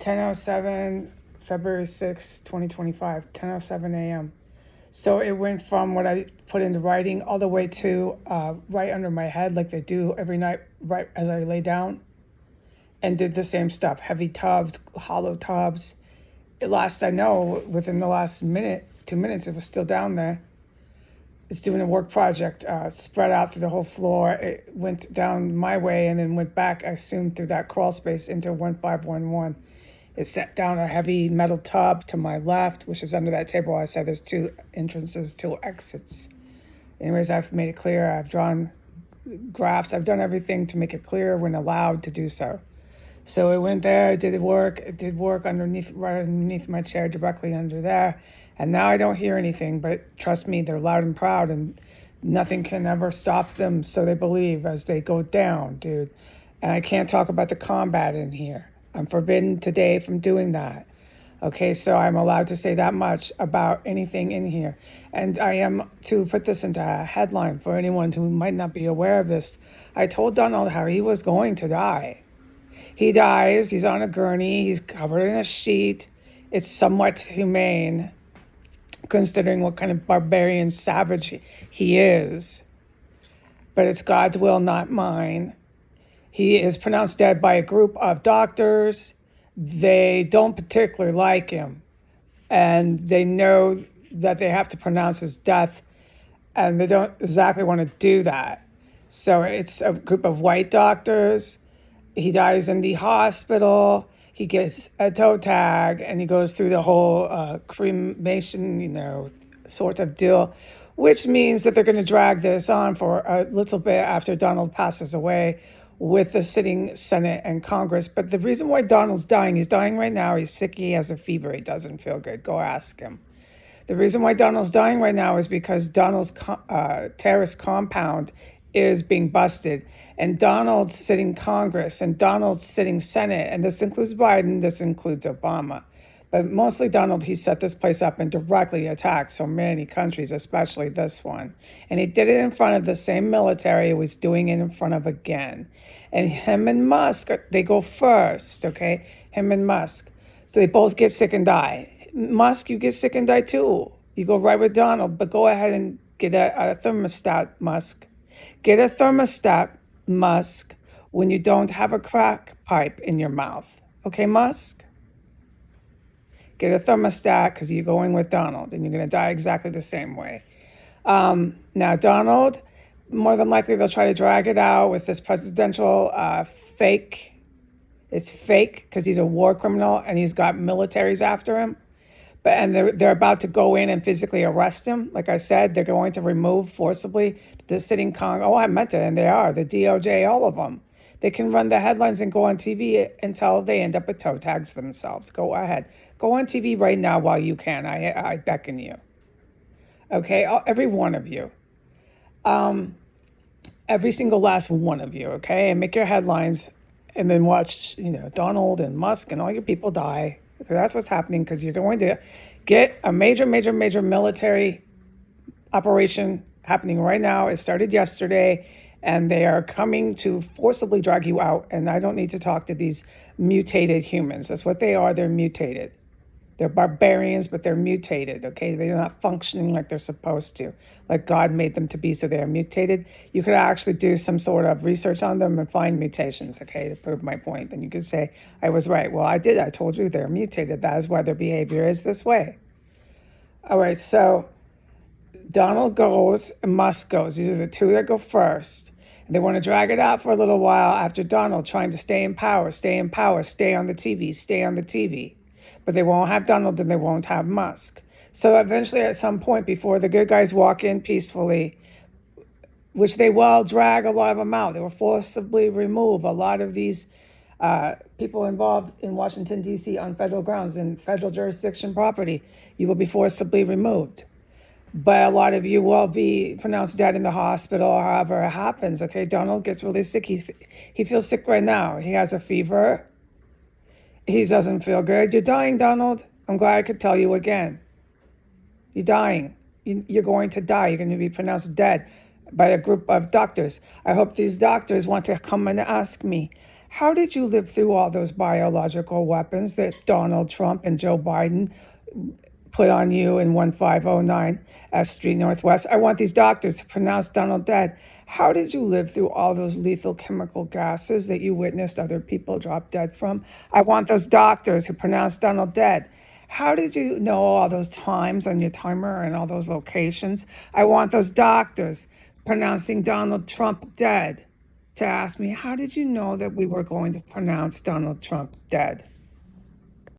10:07, February 6, 2025, 10:07 a.m. So it went from what I put into writing all the way to right under my head, like they do every night, right as I lay down, and did the same stuff. Heavy tubs, hollow tubs. I know, within the last minute, 2 minutes, it was still down there. It's doing a work project, spread out through the whole floor. It went down my way and then went back, I assume, through that crawl space into 1511. It set down a heavy metal tub to my left, which is under that table. I said there's two entrances, two exits. Anyways, I've made it clear. I've drawn graphs. I've done everything to make it clear when allowed to do so. So it went there, did work. It did work right underneath my chair, directly under there. And now I don't hear anything, but trust me, they're loud and proud, and nothing can ever stop them, so they believe, as they go down, dude. And I can't talk about the combat in here. I'm forbidden today from doing that. Okay, so I'm allowed to say that much about anything in here. And I am, to put this into a headline for anyone who might not be aware of this, I told Donald how he was going to die. He dies, he's on a gurney, he's covered in a sheet. It's somewhat humane, considering what kind of barbarian savage he is. But it's God's will, not mine. He is pronounced dead by a group of doctors. They don't particularly like him, and they know that they have to pronounce his death, and they don't exactly want to do that. So it's a group of white doctors. He dies in the hospital. He gets a toe tag, and he goes through the whole cremation, sort of deal, which means that they're going to drag this on for a little bit after Donald passes away with the sitting Senate and Congress. But the reason why Donald's dying, he's dying right now. He's sick. He has a fever. He doesn't feel good. Go ask him. The reason why Donald's dying right now is because Donald's terrorist compound is being busted. And Donald's sitting Congress, and Donald's sitting Senate, and this includes Biden, this includes Obama. But mostly Donald, he set this place up and directly attacked so many countries, especially this one. And he did it in front of the same military he was doing it in front of again. And him and Musk, they go first, okay? Him and Musk. So they both get sick and die. Musk, you get sick and die too. You go right with Donald, but go ahead and get a thermostat, Musk. Get a thermostat, Musk, when you don't have a crack pipe in your mouth. Okay, Musk? Get a thermostat, because you're going with Donald, and you're going to die exactly the same way. Now, Donald, more than likely they'll try to drag it out with this presidential fake. It's fake because he's a war criminal and he's got militaries after him. And they're about to go in and physically arrest him. Like I said, they're going to remove forcibly the sitting Congress. Oh, I meant it, and they are. The DOJ, all of them. They can run the headlines and go on TV until they end up with toe tags themselves. Go ahead. Go on TV right now while you can. I beckon you. Okay, every one of you. Every single last one of you, okay? And make your headlines and then watch, Donald and Musk and all your people die. That's what's happening, because you're going to get a major military operation happening right now. It started yesterday, and they are coming to forcibly drag you out. And I don't need to talk to these mutated humans. That's what they are. They're mutated. They're barbarians, but they're mutated, okay? They're not functioning like they're supposed to, like God made them to be, so they're mutated. You could actually do some sort of research on them and find mutations, okay, to prove my point. Then you could say, I was right. Well, I did. I told you they're mutated. That is why their behavior is this way. All right, so Donald goes and Musk goes. These are the two that go first. And they want to drag it out for a little while after Donald, trying to stay in power, stay on the TV. But they won't have Donald and they won't have Musk. So eventually, at some point, before the good guys walk in peacefully, which they will drag a lot of them out, they will forcibly remove a lot of these people involved in Washington, D.C. on federal grounds and federal jurisdiction property. You will be forcibly removed. But a lot of you will be pronounced dead in the hospital, or however it happens. Okay, Donald gets really sick. He feels sick right now. He has a fever. He doesn't feel good. You're dying, Donald. I'm glad I could tell you again. You're dying. You're going to die. You're going to be pronounced dead by a group of doctors. I hope these doctors want to come and ask me, How did you live through all those biological weapons that Donald Trump and Joe Biden put on you in 1509 S Street Northwest? I want these doctors to pronounce Donald dead. How did you live through all those lethal chemical gases that you witnessed other people drop dead from? I want those doctors who pronounced Donald dead. How did you know all those times on your timer and all those locations? I want those doctors pronouncing Donald Trump dead to ask me, how did you know that we were going to pronounce Donald Trump dead?